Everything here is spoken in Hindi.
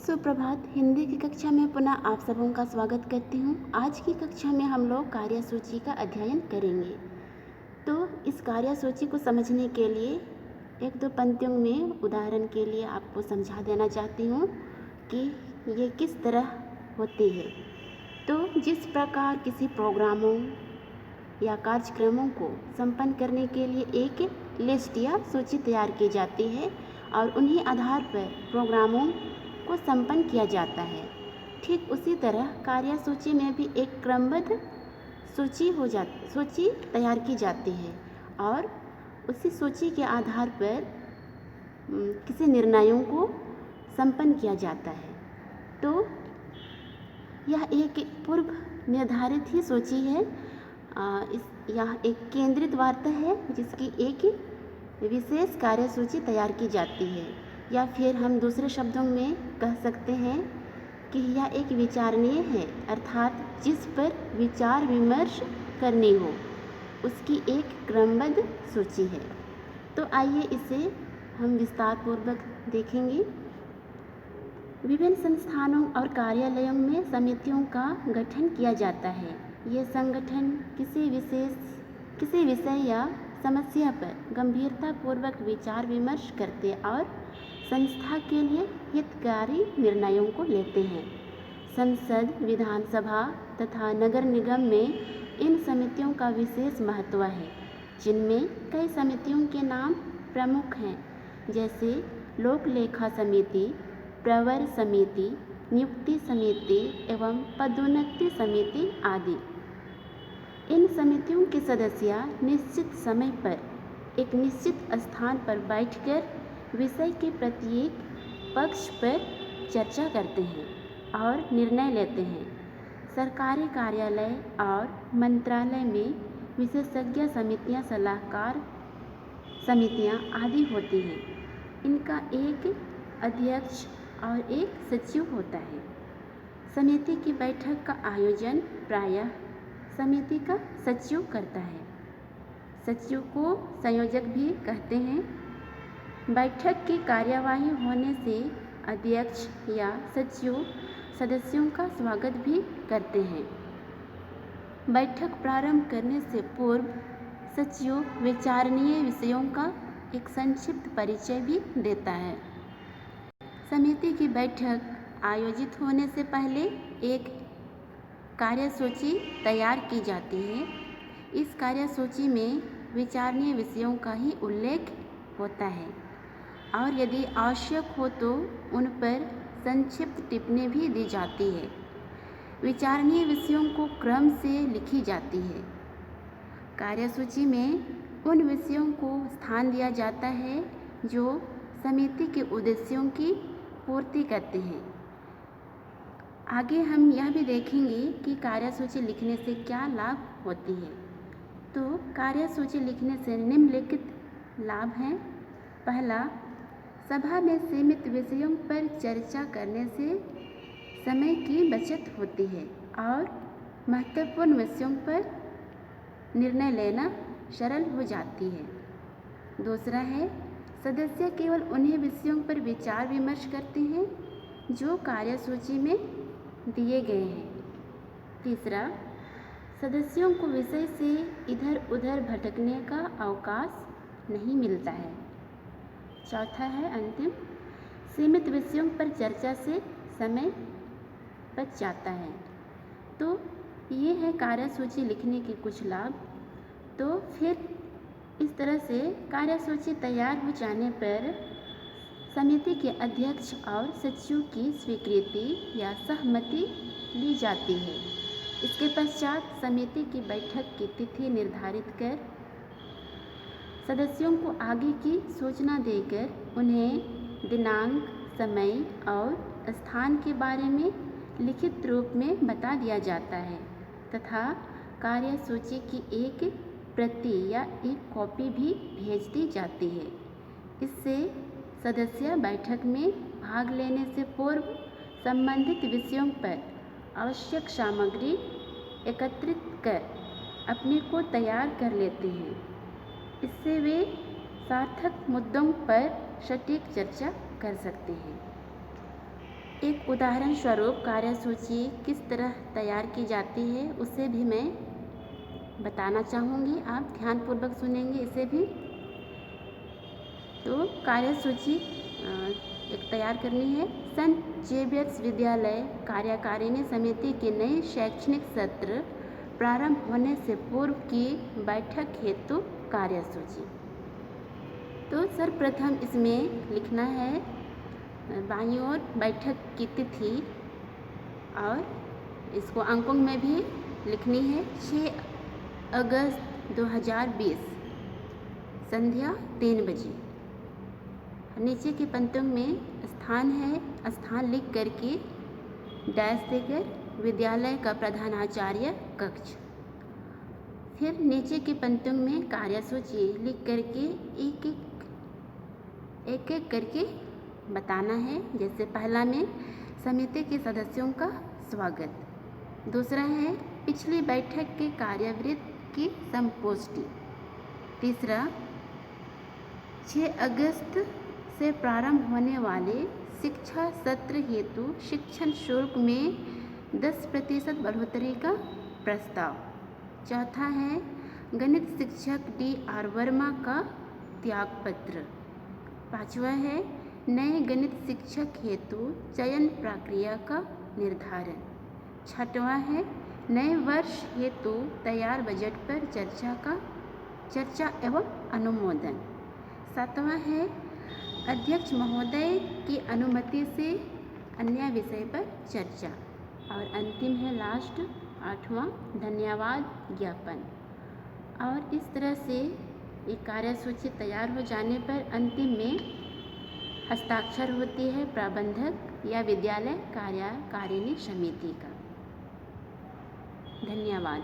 सुप्रभात। हिंदी की कक्षा में पुनः आप सबों का स्वागत करती हूँ। आज की कक्षा में हम लोग कार्यसूची का अध्ययन करेंगे। तो इस कार्यसूची को समझने के लिए एक दो पंक्तियों में उदाहरण के लिए आपको समझा देना चाहती हूँ कि ये किस तरह होती है। तो जिस प्रकार किसी प्रोग्रामों या कार्यक्रमों को संपन्न करने के लिए एक लिस्ट या सूची तैयार की जाती है और उन्हीं आधार पर प्रोग्रामों को संपन्न किया जाता है, ठीक उसी तरह कार्यसूची में भी एक क्रमबद्ध सूची तैयार की जाती है और उसी सूची के आधार पर किसी निर्णयों को संपन्न किया जाता है। तो यह एक पूर्व निर्धारित ही सूची है। यह एक केंद्रित वार्ता है जिसकी एक विशेष कार्यसूची तैयार की जाती है, या फिर हम दूसरे शब्दों में कह सकते हैं कि यह एक विचारणीय है, अर्थात जिस पर विचार विमर्श करनी हो उसकी एक क्रमबद्ध सूची है। तो आइए इसे हम विस्तार पूर्वक देखेंगे। विभिन्न संस्थानों और कार्यालयों में समितियों का गठन किया जाता है। ये संगठन किसी विषय या समस्या पर गंभीरतापूर्वक विचार विमर्श करते और संस्था के लिए हितकारी निर्णयों को लेते हैं। संसद, विधानसभा तथा नगर निगम में इन समितियों का विशेष महत्व है, जिनमें कई समितियों के नाम प्रमुख हैं, जैसे लोक लेखा समिति, प्रवर समिति, नियुक्ति समिति एवं पदोन्नति समिति आदि। इन समितियों के सदस्य निश्चित समय पर एक निश्चित स्थान पर बैठकर विषय के प्रत्येक पक्ष पर चर्चा करते हैं और निर्णय लेते हैं। सरकारी कार्यालय और मंत्रालय में विशेषज्ञ समितियां, सलाहकार समितियां आदि होती हैं। इनका एक अध्यक्ष और एक सचिव होता है। समिति की बैठक का आयोजन प्रायः समिति का सचिव करता है। सचिव को संयोजक भी कहते हैं। बैठक की कार्यवाही होने से अध्यक्ष या सचिव सदस्यों का स्वागत भी करते हैं। बैठक प्रारंभ करने से पूर्व सचिव विचारणीय विषयों का एक संक्षिप्त परिचय भी देता है। समिति की बैठक आयोजित होने से पहले एक कार्यसूची तैयार की जाती है। इस कार्यसूची में विचारणीय विषयों का ही उल्लेख होता है और यदि आवश्यक हो तो उन पर संक्षिप्त टिप्पणी भी दी जाती है। विचारणीय विषयों को क्रम से लिखी जाती है। कार्यसूची में उन विषयों को स्थान दिया जाता है जो समिति के उद्देश्यों की पूर्ति करते हैं। आगे हम यह भी देखेंगे कि कार्यसूची लिखने से क्या लाभ होती है। तो कार्यसूची लिखने से निम्नलिखित लाभ हैं। पहला, सभा में सीमित विषयों पर चर्चा करने से समय की बचत होती है और महत्वपूर्ण विषयों पर निर्णय लेना सरल हो जाती है। दूसरा है, सदस्य केवल उन्हीं विषयों पर विचार विमर्श करते हैं जो कार्यसूची में दिए गए हैं। तीसरा, सदस्यों को विषय से इधर उधर भटकने का अवकाश नहीं मिलता है। चौथा है अंतिम, सीमित विषयों पर चर्चा से समय बच जाता है। तो ये है कार्यसूची लिखने के कुछ लाभ। तो फिर इस तरह से कार्यसूची तैयार हो जाने पर समिति के अध्यक्ष और सचिव की स्वीकृति या सहमति ली जाती है। इसके पश्चात समिति की बैठक की तिथि निर्धारित कर सदस्यों को आगे की सूचना देकर उन्हें दिनांक, समय और स्थान के बारे में लिखित रूप में बता दिया जाता है तथा कार्यसूची की एक प्रति या एक कॉपी भी भेज दी जाती है। इससे सदस्य बैठक में भाग लेने से पूर्व संबंधित विषयों पर आवश्यक सामग्री एकत्रित कर अपने को तैयार कर लेते हैं। इससे वे सार्थक मुद्दों पर सटीक चर्चा कर सकते हैं। एक उदाहरण स्वरूप कार्यसूची किस तरह तैयार की जाती है उसे भी मैं बताना चाहूँगी। आप ध्यानपूर्वक सुनेंगे इसे भी। तो कार्यसूची एक तैयार करनी है। संत जेवियर्स विद्यालय कार्यकारिणी समिति के नए शैक्षणिक सत्र प्रारंभ होने से पूर्व की बैठक हेतु कार्यसूची। तो सर्वप्रथम इसमें लिखना है बाईं ओर बैठक की तिथि और इसको अंकों में भी लिखनी है। 6 अगस्त 2020 संध्या 3 बजे। नीचे की पंक्तियों में स्थान है, स्थान लिख करके डैश देकर विद्यालय का प्रधानाचार्य कक्ष। फिर नीचे की पंक्तियों में कार्यसूची लिख करके एक एक करके बताना है। जैसे पहला में समिति के सदस्यों का स्वागत, दूसरा है पिछली बैठक के कार्यवृत्त की संपुष्टि, तीसरा 6 अगस्त से प्रारंभ होने वाले शिक्षा सत्र हेतु शिक्षण शुल्क में 10% बढ़ोतरी का प्रस्ताव, चौथा है गणित शिक्षक D.R. वर्मा का त्यागपत्र, पांचवा है नए गणित शिक्षक हेतु चयन प्रक्रिया का निर्धारण, छठवां है नए वर्ष हेतु तैयार बजट पर चर्चा एवं अनुमोदन, सातवां है अध्यक्ष महोदय की अनुमति से अन्य विषय पर चर्चा, और अंतिम है लास्ट 8वां धन्यवाद ज्ञापन। और इस तरह से एक कार्यसूची तैयार हो जाने पर अंतिम में हस्ताक्षर होती है प्रबंधक या विद्यालय कार्यकारिणी समिति का। धन्यवाद।